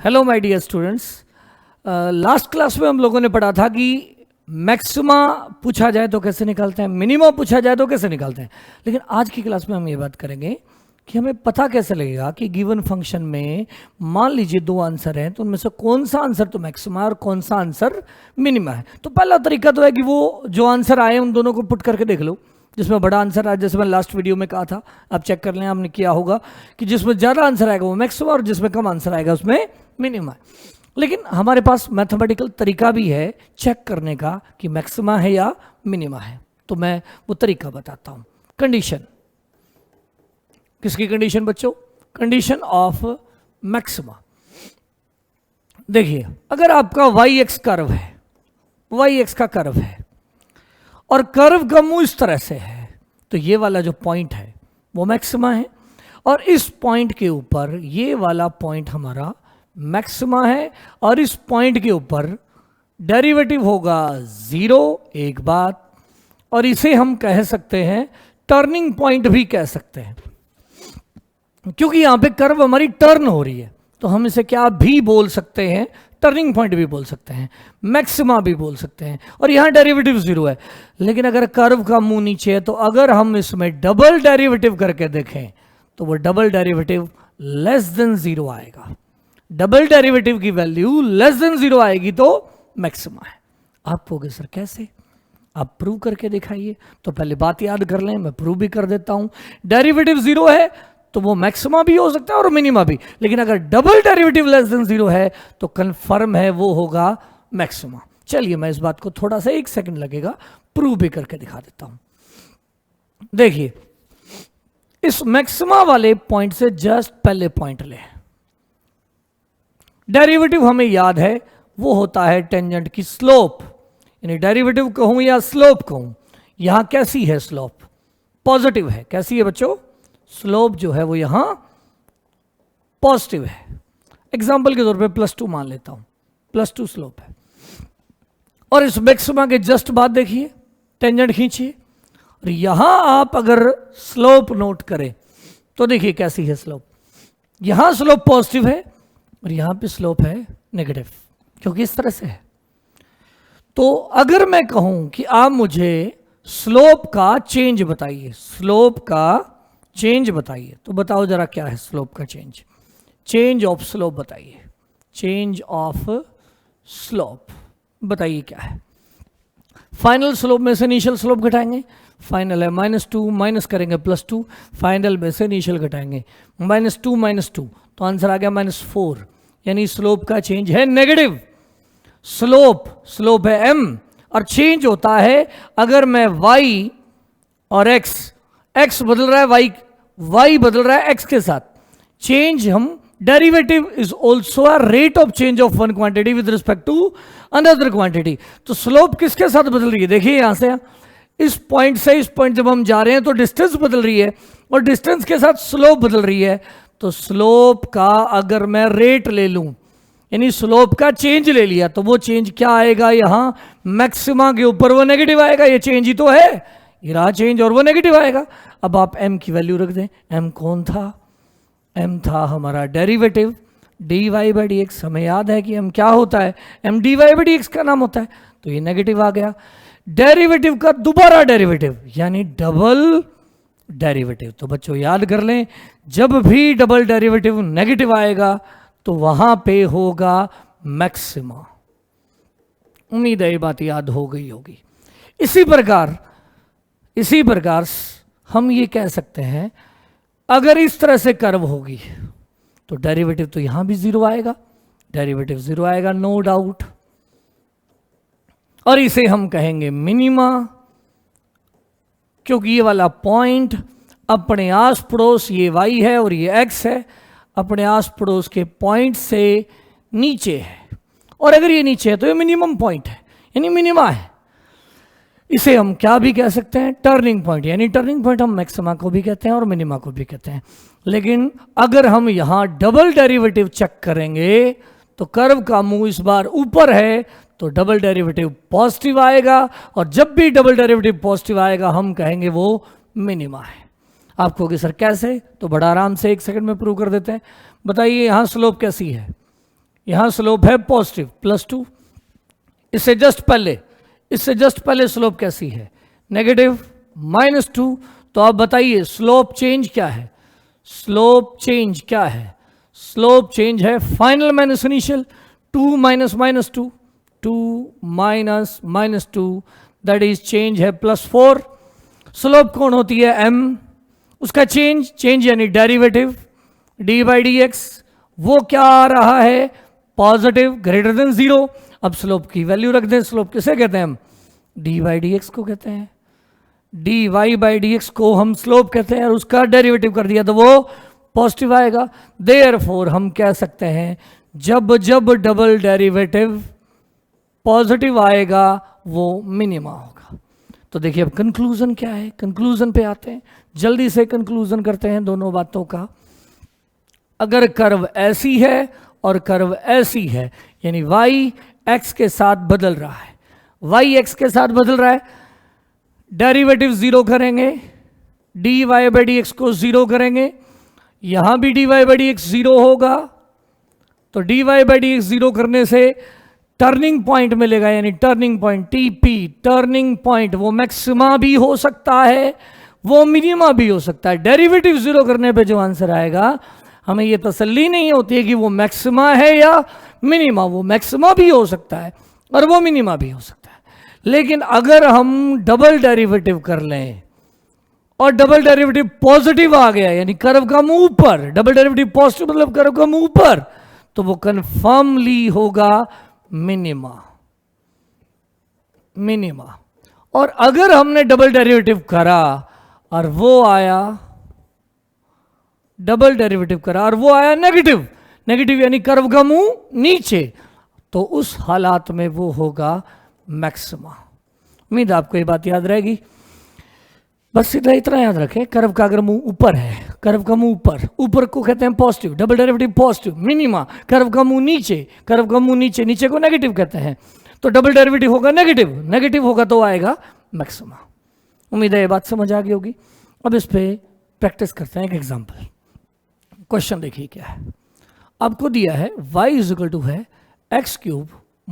Hello my dear students. Last class में हम लोगों ने पढ़ा था कि मैक्सिमा पूछा जाए तो कैसे निकालते हैं, मिनिमम पूछा जाए तो कैसे निकालते हैं। लेकिन आज की क्लास में हम ये बात करेंगे कि हमें पता कैसे लगेगा कि गिवन फंक्शन में मान लीजिए दो आंसर हैं तो उनमें से कौन सा आंसर तो मैक्सिमा और कौन सा आंसर मिनिमा है। तो पहला तरीका तो है कि वो जो आंसर आए उन दोनों को पुट करके देख लो। जिसमें बड़ा आंसर आया, जैसे मैं लास्ट वीडियो में कहा था, आप चेक कर लें, आपने किया होगा कि जिसमें ज़्यादा आंसर आएगा वो मैक्सिमा और जिसमें कम आंसर आएगा उसमें मिनिमा। लेकिन हमारे पास मैथमेटिकल तरीका भी है चेक करने का कि मैक्सिमा है या मिनिमा है। तो मैं वो तरीका बताता हूं। कंडीशन, किसकी कंडीशन बच्चों? Condition of maxima. देखिए, अगर आपका वाई एक्स कर्व है, वाई एक्स का कर्व है और कर्व का मुंह इस तरह से है, तो ये वाला जो पॉइंट है वो मैक्सिमा है और इस पॉइंट के ऊपर ये वाला पॉइंट हमारा मैक्सिमा है और इस पॉइंट के ऊपर डेरिवेटिव होगा 0 एक बात, और इसे हम कह सकते हैं टर्निंग पॉइंट भी कह सकते हैं, क्योंकि यहां पे कर्व हमारी टर्न हो रही है तो हम इसे क्या भी बोल सकते हैं, टर्निंग पॉइंट भी बोल सकते हैं, मैक्सिमा भी बोल सकते हैं, और यहां डेरिवेटिव 0 है। लेकिन अगर कर्व का मुंह नीचे है तो अगर हम इसमें डबल डेरिवेटिव करके देखें तो वो डबल डेरिवेटिव लेस देन 0 आएगा। डबल डेरिवेटिव की वैल्यू लेस देन 0 आएगी तो मैक्सिमा है। आप कहोगे सर कैसे? आप प्रूव करके दिखाइए। तो पहले बात याद कर लें, मैं प्रूव भी कर देता हूं। डेरिवेटिव 0 है तो वो मैक्सिमा भी हो सकता है और मिनिमा भी, लेकिन अगर डबल डेरिवेटिव लेस देन 0 है तो कंफर्म है वो होगा मैक्सिमा। चलिए मैं इस बात को थोड़ा सा 1 सेकंड लगेगा प्रूव भी करके दिखा देता हूं। देखिए, इस मैक्सिमा वाले पॉइंट से जस्ट पहले पॉइंट ले। डेरिवेटिव हमें याद है वो होता है टेंजेंट की स्लोप, यानी डेरिवेटिव कहूं या स्लोप कहूं। यहां कैसी है स्लोप? पॉजिटिव है। कैसी है बच्चों? स्लोप जो है वो यहां पॉजिटिव है। एग्जांपल के तौर पे +2 मान लेता हूं, +2 स्लोप है। और इस मैक्सिमा के जस्ट बाद देखिए, टेंजेंट खींचिए और यहां आप अगर स्लोप नोट करें तो देखिए कैसी है स्लोप। यहां स्लोप पॉजिटिव है और यहां पे स्लोप है नेगेटिव, क्योंकि इस तरह से है। तो अगर मैं कहूं कि आप मुझे स्लोप का चेंज बताइए, स्लोप का चेंज बताइए, तो बताओ जरा क्या है स्लोप का चेंज? चेंज ऑफ स्लोप बताइए। चेंज ऑफ स्लोप बताइए क्या है? फाइनल स्लोप में से इनिशियल स्लोप घटाएंगे। फाइनल है -2, माइनस करेंगे +2, फाइनल में से इनिशियल घटाएंगे -2 -2, तो आंसर आ गया -4, यानी स्लोप का चेंज है नेगेटिव। स्लोप है m और चेंज होता है अगर मैं y और x बदल रहा है, y बदल रहा है x के साथ। चेंज हम derivative is also a rate of change of one quantity with respect to another quantity. तो स्लोप किसके साथ बदल रही है? देखिए यहां से इस पॉइंट से इस पॉइंट जब हम जा रहे हैं तो डिस्टेंस बदल रही है और डिस्टेंस के साथ स्लोप बदल रही है। तो स्लोप का अगर मैं रेट ले लूं, यानी स्लोप का चेंज ले लिया, तो वो चेंज क्या आएगा? यहां मैक्सिमा के ऊपर वो नेगेटिव आएगा। ये चेंज ही तो है, ये रहा चेंज और वो नेगेटिव आएगा। अब आप m की वैल्यू रख दें। m कौन था? m था हमारा डेरिवेटिव dy/dx। हमें याद है कि m क्या होता है? m dy/dx का नाम होता है। तो ये नेगेटिव आ गया। डेरिवेटिव का दोबारा डेरिवेटिव यानी डबल डेरिवेटिव। तो बच्चों याद कर लें, जब भी डबल डेरिवेटिव नेगेटिव आएगा तो वहां पे होगा मैक्सिमा। उम्मीद है ये बात याद हो गई होगी। इसी प्रकार हम ये कह सकते हैं, अगर इस तरह से कर्व होगी तो डेरिवेटिव तो यहां भी 0 आएगा, डेरिवेटिव 0 आएगा नो डाउट, और इसे हम कहेंगे मिनिमा, क्योंकि ये वाला पॉइंट अपने आस पड़ोस, ये y है और ये x है, अपने आस पड़ोस के पॉइंट से नीचे है। और अगर ये नीचे है तो ये मिनिमम पॉइंट है, यानी मिनिमा है। इसे हम क्या भी कह सकते हैं? Turning point. यानी टर्निंग पॉइंट हम मैक्सिमा को भी कहते हैं और मिनिमा को भी कहते हैं। लेकिन अगर हम यहां डबल डेरिवेटिव चेक करेंगे तो कर्व का मुंह इस बार ऊपर है तो डबल डेरिवेटिव पॉजिटिव आएगा, और जब भी डबल डेरिवेटिव पॉजिटिव आएगा हम कहेंगे वो मिनिमा है। आप कहोगे सर कैसे? तो बड़ा आराम से 1 सेकंड में प्रूव कर देते हैं। बताइए यहां स्लोप कैसी है? यहां स्लोप है पॉजिटिव +2, इससे जस्ट पहले स्लोप कैसी है, नेगेटिव -2। तो आप बताइए स्लोप चेंज क्या है, स्लोप चेंज क्या है, स्लोप चेंज है final minus initial, 2 - -2, 2 - -2 that is change है +4। स्लोप कौन होती है, m, उसका चेंज यानी डेरिवेटिव d/dx, वो क्या आ रहा है, पॉजिटिव ग्रेटर देन 0। अब स्लोप की वैल्यू रख दें, स्लोप किसे कहते हैं हम, d/dx को कहते हैं, dy/dx को हम स्लोप कहते हैं, और उसका डेरिवेटिव कर दिया तो वो पॉजिटिव आएगा। देयरफॉर हम कह सकते हैं जब जब डबल डेरिवेटिव पॉजिटिव आएगा वो मिनिमा होगा। तो देखिए अब कंक्लूजन क्या है, कंक्लूजन पे आते हैं, जल्दी से कंक्लूजन करते हैं दोनों बातों का। अगर कर्व ऐसी है और कर्व ऐसी है, यानी y x के साथ बदल रहा है, y x के साथ बदल रहा है, डेरिवेटिव 0 करेंगे, dy/dx को 0 करेंगे, यहां भी dy/dx 0 होगा, तो dy/dx 0 करने से टर्निंग पॉइंट मिलेगा, यानी turning point TP, turning point वो मैक्सिमा भी हो सकता है, वो मिनिमा भी हो सकता है। डेरिवेटिव 0 करने पे जो आंसर आएगा, हमें ये तसल्ली नहीं होती है कि वो मैक्सिमा है या मिनिमा, वो मैक्सिमा भी हो सकता है और वो मिनिमा भी हो सकता है। लेकिन अगर हम डबल डेरिवेटिव कर लें और डबल डेरिवेटिव पॉजिटिव आ गया, यानी कर्व का मुंह ऊपर, डबल डेरिवेटिव पॉजिटिव मतलब कर्व का मुंह ऊपर, तो वो कंफर्मली होगा मिनिमा। और अगर हमने डबल डेरिवेटिव करा और वो आया, डबल डेरिवेटिव करा और वो आया नेगेटिव यानी कर्व का मुंह नीचे, तो उस हालात में वो होगा मैक्सिमा। उम्मीद आपको ये बात याद रहेगी। बस सीधा इतना याद रखें, कर्व का अगर मुंह ऊपर है, कर्व का मुंह ऊपर को कहते हैं positive, double derivative positive, minima. Curve का मुंह नीचे को नेगेटिव कहते हैं, तो डबल डेरिवेटिव होगा नेगेटिव होगा तो आएगा मैक्सिमा। उम्मीद है ये बात समझ आ गई होगी। अब इस पे प्रैक्टिस करते हैं एक एग्जांपल। क्वेश्चन देखिए क्या है, आपको दिया है y = है x³ -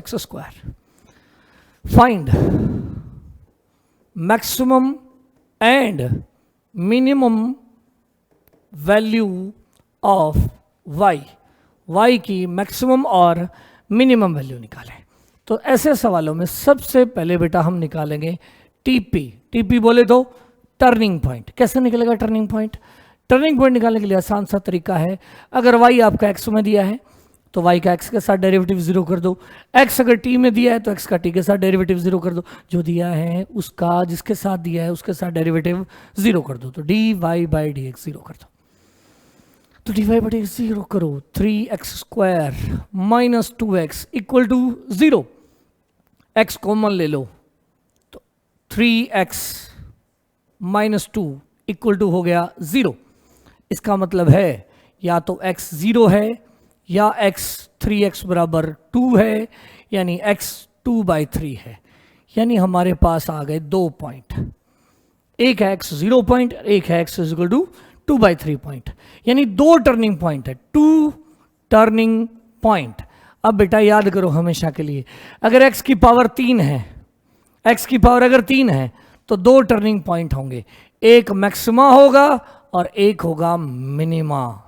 x²। Find maximum and minimum value of y की मैक्सिमम और मिनिमम वैल्यू निकालें। तो ऐसे सवालों में सबसे पहले बेटा हम निकालेंगे TP बोले तो टर्निंग पॉइंट। कैसे निकलेगा टर्निंग पॉइंट? टर्निंग पॉइंट निकालने के लिए आसान सा तरीका है, अगर y आपका x में दिया है तो y का x के साथ डेरिवेटिव 0 कर दो, x अगर t में दिया है तो x का t के साथ डेरिवेटिव 0 कर दो, जो दिया है उसका जिसके साथ दिया है उसके साथ डेरिवेटिव 0 कर दो, तो dy/dx 0 कर दो। तो dy/dx 0 करो, 3x² - 2x = 0, x कॉमन ले लो, तो 3x - 2 = हो गया 0। इसका मतलब है या तो x 0 है या x 3x = 2 है, यानी x 2/3 है। यानी हमारे पास आ गए 2 पॉइंट, एक है x 0 पॉइंट, एक है x = 2/3 पॉइंट, यानी 2 टर्निंग पॉइंट है, 2 टर्निंग पॉइंट। अब बेटा याद करो हमेशा के लिए, अगर x की पावर 3 है, x की पावर अगर 3 है तो 2 टर्निंग पॉइंट होंगे, एक मैक्सिमा होगा और एक होगा मिनिमा।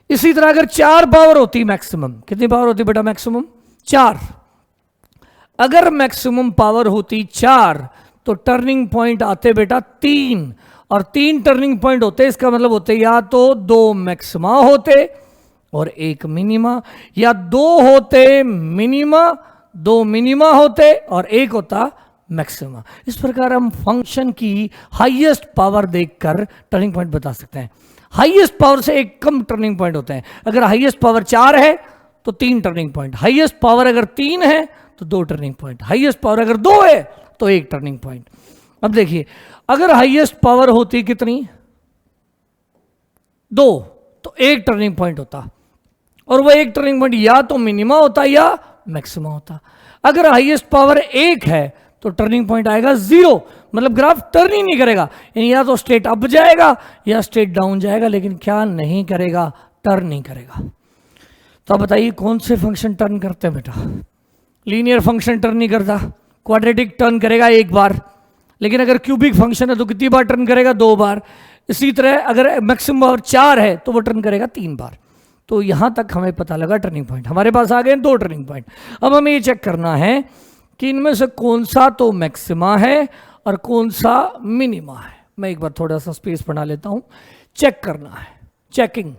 इसी तरह अगर 4 पावर होती मैक्सिमम, कितनी पावर होती बेटा मैक्सिमम? 4। अगर मैक्सिमम पावर होती 4 तो टर्निंग पॉइंट आते बेटा 3, और 3 टर्निंग पॉइंट होते, इसका मतलब होते या तो 2 मैक्सिमा होते और एक मिनिमा, या 2 होते मिनिमा, 2 मिनिमा होते और एक होता मैक्सिमा। इस प्रकार हम फंक्शन की हाईएस्ट पावर देखकर टर्निंग पॉइंट बता सकते हैं। हाईएस्ट पावर से एक कम टर्निंग पॉइंट होते हैं, अगर हाईएस्ट पावर 4 है तो 3 टर्निंग पॉइंट, हाईएस्ट पावर अगर 3 है तो 2 टर्निंग पॉइंट, हाईएस्ट पावर अगर 2 है तो 1 टर्निंग पॉइंट। अब देखिए अगर हाईएस्ट पावर होती कितनी? 2, तो 1 टर्निंग पॉइंट होता, और वो 1 टर्निंग पॉइंट या तो मिनिमा होता या मैक्सिमा होता। अगर हाईएस्ट पावर 1 है तो टर्निंग पॉइंट आएगा 0, मतलब ग्राफ टर्न ही नहीं करेगा, यानी या तो स्ट्रेट अप जाएगा या स्ट्रेट डाउन जाएगा, लेकिन क्या नहीं करेगा? टर्न नहीं करेगा। तो आप बताइए कौन से फंक्शन टर्न करते हैं बेटा? लीनियर फंक्शन टर्न नहीं करता, क्वाड्रेटिक टर्न करेगा एक बार, लेकिन अगर क्यूबिक फंक्शन है तो कितनी बार टर्न करेगा? 2 बार। इसी तरह अगर मैक्सिमम पावर 4 है तो वो टर्न करेगा 3 बार। तो यहां तक हमें पता लगा टर्निंग पॉइंट। हमारे पास आ गए 2 टर्निंग पॉइंट। अब हमें ये चेक करना है कि इनमें से कौन सा तो मैक्सिमा है और कौन सा मिनिमा है। मैं एक बार थोड़ा सा स्पेस बना लेता हूं। चेक करना है, चेकिंग।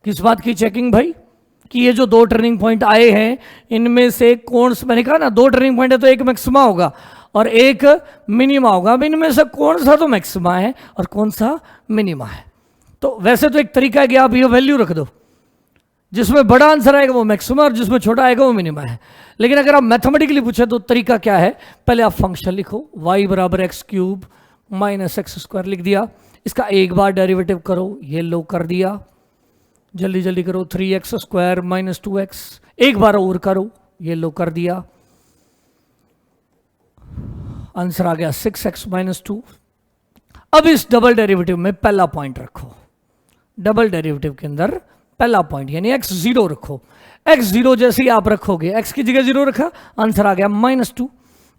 किस बात की चेकिंग भाई? कि ये जो 2 टर्निंग पॉइंट आए हैं इनमें से कौन सा, मैंने कहा ना 2 टर्निंग पॉइंट है तो एक मैक्सिमा होगा और एक मिनिमा होगा। अब इनमें से कौन सा तो मैक्सिमा है और कौन सा मिनिमा है? तो वैसे तो एक तरीका है कि आप ये वैल्यू रख दो, जिसमें बड़ा आंसर आएगा वो मैक्सिमा और जिसमें छोटा आएगा वो मिनिमा है। लेकिन अगर आप मैथमेटिकली पूछे तो तरीका क्या है? पहले आप फंक्शन लिखो, y बराबर x cube minus x square लिख दिया, इसका एक बार डेरिवेटिव करो, ये लो कर दिया, जल्दी जल्दी करो, 3x स्क्वायर माइनस 2x, एक बार और करो, ये लो कर दिया, आंसर आ गया 6x माइनस 2। अब इस डबल डेरिवेटिव में पहला पॉइंट रखो, डबल डेरिवेटिव के अंदर पहला पॉइंट यानी x0 रखो। x0 जैसे ही आप रखोगे, x की जगह 0 रखा, आंसर आ गया -2।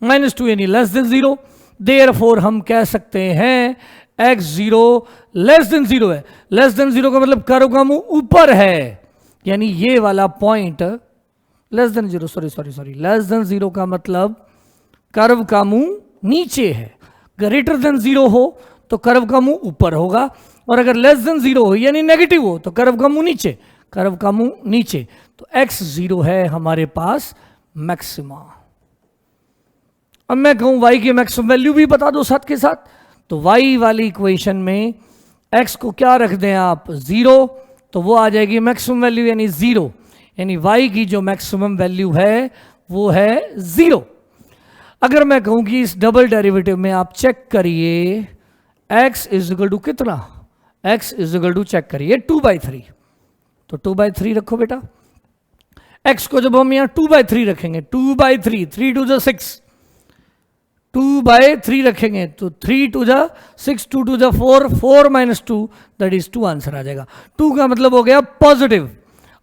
-2 यानी लेस देन 0। देयरफॉर हम कह सकते हैं x0 लेस देन 0 है। लेस देन 0 का मतलब कर्व का मुंह ऊपर है, यानी ये वाला point less than 0, sorry less than 0 का मतलब कर्व का मुंह नीचे है। ग्रेटर देन 0 हो तो कर्व का मुंह ऊपर होगा, और अगर लेस देन 0 हो यानी नेगेटिव हो तो कर्व का मुंह नीचे, कर्व का मुंह नीचे। तो x0 है हमारे पास मैक्सिमा। अब मैं कहूं y की मैक्सिमम वैल्यू भी बता दो साथ के साथ, तो y वाली इक्वेशन में x को क्या रख दें आप? 0, तो वो आ जाएगी मैक्सिमम वैल्यू यानी 0, यानी y की जो मैक्सिमम वैल्यू है वो है 0। अगर मैं कहूं कि इस डबल डेरिवेटिव में आप चेक करिए x इज इक्वल टू कितना, x is equal to check करिए 2/3, तो 2/3 रखो बेटा। x को जब हम यहां 2/3 रखेंगे, 2/3, 3 to the 6, 2/3 रखेंगे तो 3 to the 6, 2 to the 4, 4 minus 2 that is 2 answer आ जाएगा। 2 का मतलब हो गया पॉजिटिव,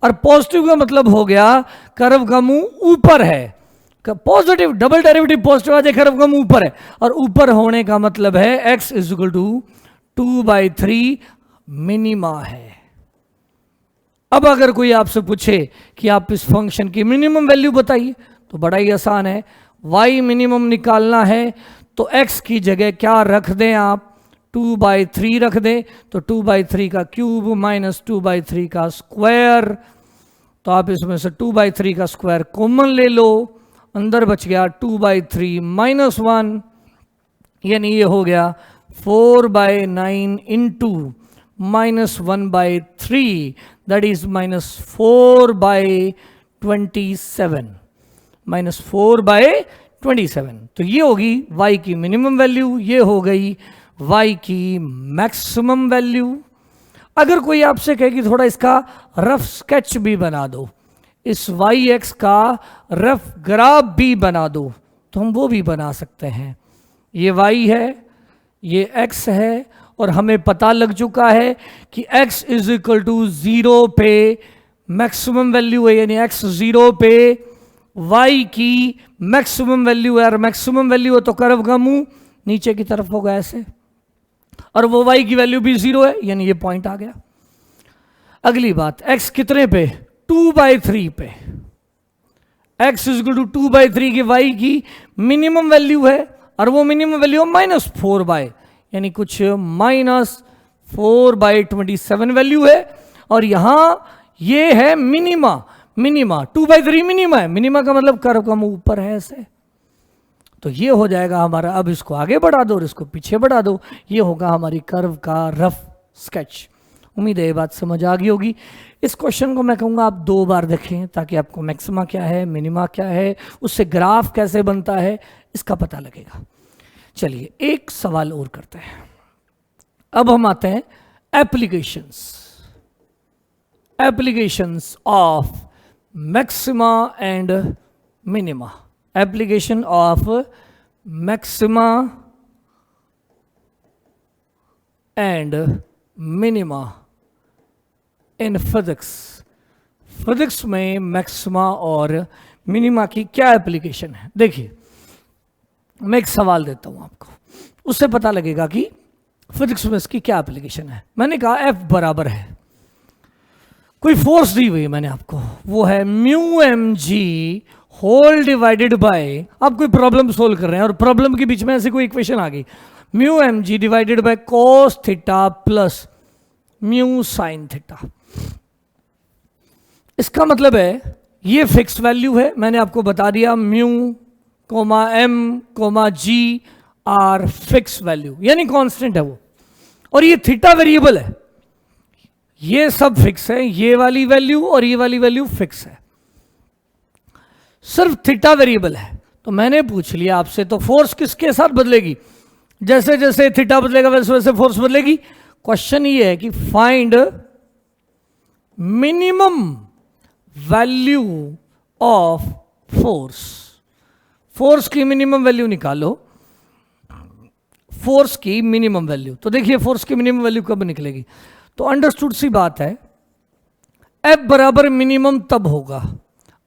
और पॉजिटिव का मतलब हो गया कर्व का मुंह ऊपर है। पॉजिटिव डबल डेरिवेटिव पॉजिटिव आ जाए, कर्व का मुंह ऊपर है, और ऊपर होने का मतलब है x is equal to 2/3 minima है। अब अगर कोई आपसे पूछे कि आप इस फंक्शन की मिनिमम वैल्यू बताइए, तो बड़ा ही आसान है, y मिनिमम निकालना है तो x की जगह क्या रख दें आप? 2/3 रख दें, तो 2/3 का क्यूब माइनस 2/3 का स्क्वायर, तो आप इसमें से 2/3 का स्क्वायर कॉमन ले लो, अंदर बच गया 2/3 माइनस 1, यानी ये हो गया 4/9 इंटू -1/3 दैट इज -4/27, -4/27। तो ये होगी y की मिनिमम वैल्यू, ये हो गई y की मैक्सिमम वैल्यू। अगर कोई आपसे कहे कि थोड़ा इसका रफ स्केच भी बना दो, इस yx का रफ ग्राफ भी बना दो, तो हम वो भी बना सकते हैं। ये y है, ये x है, और हमें पता लग चुका है कि x इज इक्वल टू 0 पे मैक्सिमम वैल्यू है, यानी x 0 पे y की मैक्सिमम वैल्यू है, और मैक्सिमम वैल्यू है तो कर्व का मुंह नीचे की तरफ होगा ऐसे, और वो y की वैल्यू भी 0 है, यानी ये पॉइंट आ गया। अगली बात, x कितने पे? 2/3 पे। x इज इक्वल टू 2/3 की y की मिनिमम वैल्यू है, और वो मिनिमम वैल्यू -4 यानी कुछ -4/27 वैल्यू है, और यहां ये है मिनिमा। मिनिमा 2/3 मिनिमा है, मिनिमा का मतलब कर्व का मुंह ऊपर है ऐसे, तो ये हो जाएगा हमारा। अब इसको आगे बढ़ा दो और इसको पीछे बढ़ा दो, ये होगा हमारी कर्व का रफ स्केच। उम्मीद है ये बात समझ आ गई होगी। इस क्वेश्चन को मैं कहूँगा आप 2 बार देखें, ताकि आपको मैक्सिमा क्या है, मिनिमा क्या है, उससे ग्राफ कैसे बनता है, इसका पता लगेगा। चलिए एक सवाल और करते हैं। अब हम आते हैं applications of maxima and minima. Application of maxima and minima in physics. Physics में मैक्सिमा और मिनिमा की क्या एप्लीकेशन है। देखिए मैं एक सवाल देता हूं आपको, उससे पता लगेगा कि फिजिक्स में इसकी क्या एप्लीकेशन है। मैंने कहा F बराबर है, कोई फोर्स दी हुई है मैंने आपको, वो है mu m g whole divided by, आप कोई प्रॉब्लम सोल्व कर रहे हैं और प्रॉब्लम के बीच में ऐसी कोई इक्वेशन आ गई, mu m g divided by cos theta plus mu sine theta. इसका मतलब है ये फिक्स वैल्यू है, मैंने आपको बता दिया mu comma m comma g are fix value यानी कांस्टेंट है वो, और ये थीटा वेरिएबल है, ये सब फिक्स है, ये वाली वैल्यू और ये वाली वैल्यू फिक्स है, सिर्फ थीटा वेरिएबल है। तो मैंने पूछ लिया आपसे तो फोर्स किसके साथ बदलेगी, जैसे जैसे थीटा बदलेगा वैसे वैसे फोर्स बदलेगी। क्वेश्चन ये है कि find minimum value of force, force की मिनिमम वैल्यू निकालो, फोर्स की मिनिमम वैल्यू। तो देखिए फोर्स की मिनिमम वैल्यू कब निकलेगी, तो अंडरस्टूड सी बात है, F बराबर मिनिमम तब होगा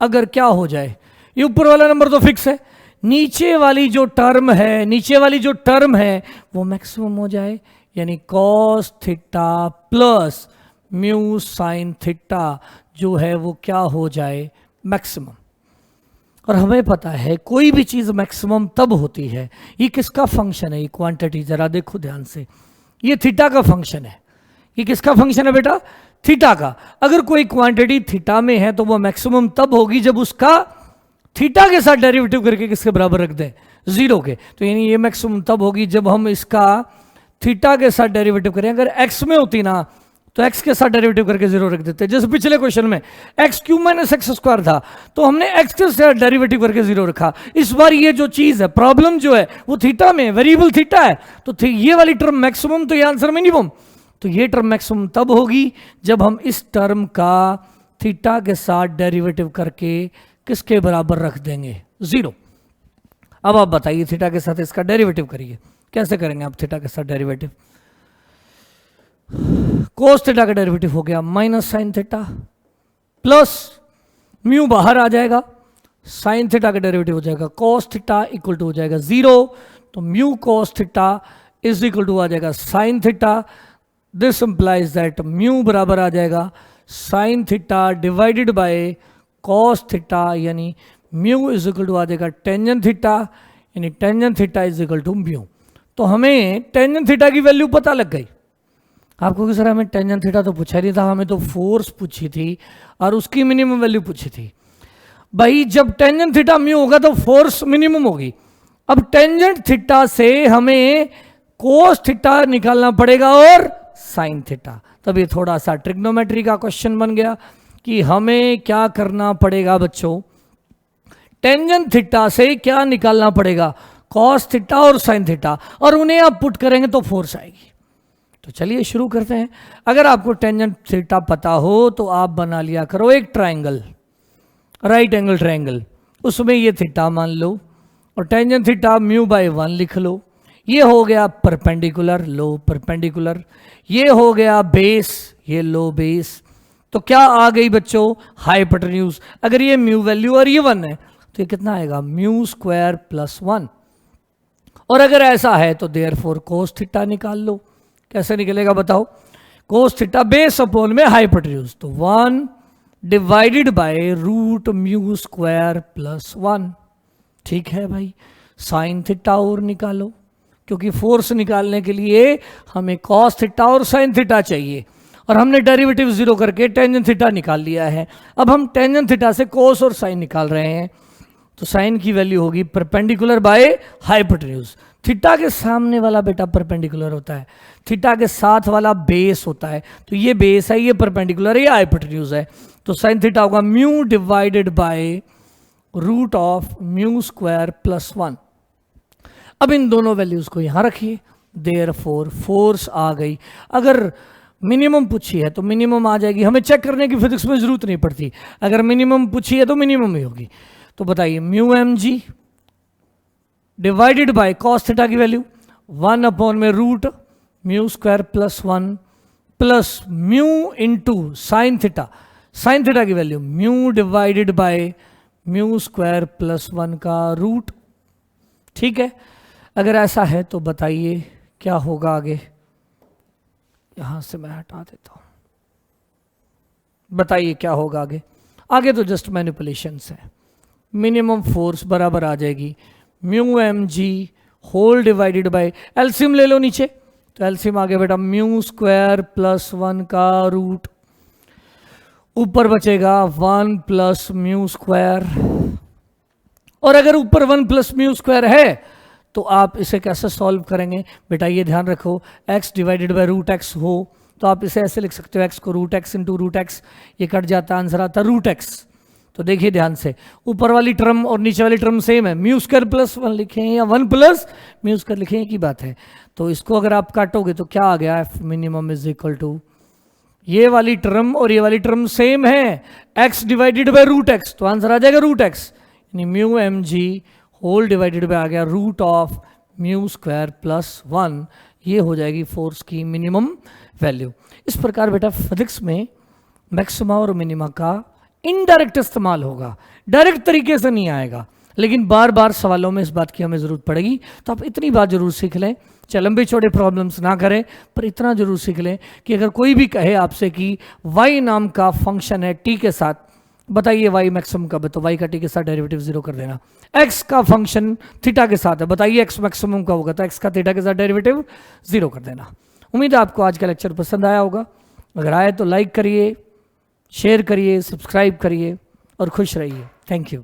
अगर क्या हो जाए, ये ऊपर वाला नंबर तो फिक्स है, नीचे वाली जो टर्म है, नीचे वाली जो टर्म है वो मैक्सिमम हो जाए, यानी cos theta plus mu sine theta जो है वो क्या हो जाए, मैक्सिमम। और हमें पता है कोई भी चीज मैक्सिमम तब होती है, ये किसका फंक्शन है, ये क्वांटिटी जरा देखो ध्यान से, ये थीटा का फंक्शन है, ये किसका फंक्शन है बेटा, थीटा का। अगर कोई क्वांटिटी थीटा में है तो वो मैक्सिमम तब होगी जब उसका थीटा के साथ डेरिवेटिव करके किसके बराबर रख दें, जीरो के। तो यानी ये मैक्सिमम तब होगी जब हम इसका थीटा के साथ डेरिवेटिव करें, अगर एक्स में होती ना तो x के साथ डेरिवेटिव करके जीरो रख देते, जैसे पिछले क्वेश्चन में x cube minus x square था तो हमने x के साथ डेरिवेटिव करके जीरो रखा। इस बार ये जो चीज है, प्रॉब्लम जो है वो थीटा में, वेरिएबल थीटा है, तो ये वाली टर्म मैक्सिमम, तो ये आंसर मिनिमम। तो ये टर्म मैक्सिमम तब होगी जब हम इस टर्म का थीटा के साथ डेरिवेटिव करके किसके बराबर रख देंगे, जीरो। अब आप बताइए थीटा के साथ इसका डेरिवेटिव करिए, कैसे करेंगे आप थीटा के साथ डेरिवेटिव। कोस थीटा का डेरिवेटिव हो गया minus sine theta plus mu बाहर आ जाएगा, साइन थीटा का डेरिवेटिव हो जाएगा कोस थीटा इक्वल टू हो जाएगा जीरो, तो mu cos theta is equal to आ जाएगा sine theta. This implies that mu बराबर आ जाएगा sine theta divided by cos theta, यानी म्यू इज इक्वल टू आ जाएगा टेंजेंट थीटा, यानी tangent theta is equal to mu. तो हमें टेंजेंट थीटा की वैल्यू पता लग गई। आपको किस तरह हमें टेंजेंट थीटा तो पूछा नहीं था, हमें तो फोर्स पूछी थी और उसकी मिनिमम वैल्यू पूछी थी। भाई जब टेंजेंट थीटा म्यू होगा तो फोर्स मिनिमम होगी। अब टेंजेंट थीटा से हमें कोस थीटा निकालना पड़ेगा और साइन थीटा, तब ये थोड़ा सा ट्रिग्नोमेट्री का क्वेश्चन बन गया कि हमें क्या करना पड़ेगा बच्चों, टेंजेंट थीटा से क्या निकालना पड़ेगा, कॉस थीटा और साइन थीटा, और उन्हें आप पुट करेंगे तो फोर्स आएगी। तो चलिए शुरू करते हैं। अगर आपको टेंजेंट थीटा पता हो तो आप बना लिया करो एक ट्राइंगल, राइट एंगल ट्राइंगल, उसमें ये थीटा मान लो और टेंजेंट थीटा म्यू बाय 1 लिख लो। ये हो गया परपेंडिकुलर, लो परपेंडिकुलर, ये हो गया बेस, ये लो बेस। तो क्या आ गई बच्चों, हाइपोटेन्यूज। अगर ये म्यू वैल्यू और ये 1 है तो ये कितना आएगा, म्यू स्क्वायर प्लस 1। और अगर ऐसा है तो देयरफॉर कोस थीटा निकाल लो। कैसे निकलेगा बताओ, कोस थीटा बेस अपॉन में हाइपोटेन्यूज, तो 1 divided by root mu square plus 1। ठीक है भाई, साइन थीटा और निकालो, क्योंकि फोर्स निकालने के लिए हमें कॉस थीटा और साइन थीटा चाहिए, और हमने डेरिवेटिव जीरो करके टेंजेंट थीटा निकाल लिया है। अब हम टेंजेंट थीटा से कोस और साइन निकाल रहे हैं, तो साइन की वैल्यू होगी परपेंडिकुलर बाय हाइपोटेन्यूज। थीटा के सामने वाला बेटा परपेंडिकुलर होता है, थीटा के साथ वाला बेस होता है, तो ये बेस है, ये परपेंडिकुलर है, ये हाइपोटेन्यूज है। तो साइन थीटा होगा mu divided by root of mu square plus 1। अब इन दोनों वैल्यूज को यहां रखिए, देयरफॉर फोर्स आ गई। अगर मिनिमम पूछी है तो मिनिमम आ जाएगी, हमें चेक करने की फिजिक्स में जरूरत नहीं पड़ती, अगर मिनिमम पूछी है तो मिनिमम ही होगी। तो बताइए mu m g divided by cos theta की वैल्यू 1 अपॉन में root mu square plus 1 plus mu into sine theta. Sine theta की value mu divided by mu square plus 1 का रूट। ठीक है, अगर ऐसा है तो बताइए क्या होगा आगे। यहां से मैं हटा देता हूं, बताइए क्या होगा आगे। आगे तो जस्ट मैनिपुलेशंस है। मिनिमम फोर्स बराबर आ जाएगी mu m g whole divided by, LCM ले लो नीचे, तो एलसीएम आ गया बेटा म्यू स्क्वायर प्लस 1 का रूट, ऊपर बचेगा 1 प्लस म्यू स्क्वायर। और अगर ऊपर 1 प्लस म्यू स्क्वायर है तो आप इसे कैसे सॉल्व करेंगे बेटा, ये ध्यान रखो, x divided by root x हो तो आप इसे ऐसे लिख सकते हो, x को root x into root x, ये कट जाता है, आंसर आता रूट एक्स। तो देखिए ध्यान से, ऊपर वाली टर्म और नीचे वाली टर्म सेम है, म्यू स्क्वायर प्लस 1 लिखें या 1 प्लस म्यू स्क्वायर लिखें, एक ही बात है। तो इसको अगर आप काटोगे तो क्या आ गया, f minimum is equal to, ये वाली टर्म और ये वाली टर्म सेम है, x divided by root x, तो आंसर आ जाएगा रूट एक्स, यानी mu m g whole divided by आ गया root of mu square plus 1, ये हो जाएगी फोर्स की मिनिमम वैल्यू। इस प्रकार बेटा फिजिक्स में मैक्सिमा और मिनिमा का इनडायरेक्ट इस्तेमाल होगा, डायरेक्ट तरीके से नहीं आएगा, लेकिन बार बार सवालों में इस बात की हमें ज़रूरत पड़ेगी। तो आप इतनी बात जरूर सीख लें, चाहे लंबे चौड़े प्रॉब्लम्स ना करें, पर इतना जरूर सीख लें कि अगर कोई भी कहे आपसे कि y नाम का फंक्शन है t के साथ, बताइए y मैक्सिमम कब है, तो y का t के साथ डेरिवेटिव 0 कर देना। x का फंक्शन थीटा के साथ है, बताइए x मैक्सिमम कब होगा, तो x का थीटा के साथ डेरिवेटिव 0 कर देना। उम्मीद है आपको आज का लेक्चर पसंद आया होगा, अगर आए तो लाइक करिए, शेयर करिए, सब्सक्राइब करिए और खुश रहिए। Thank you.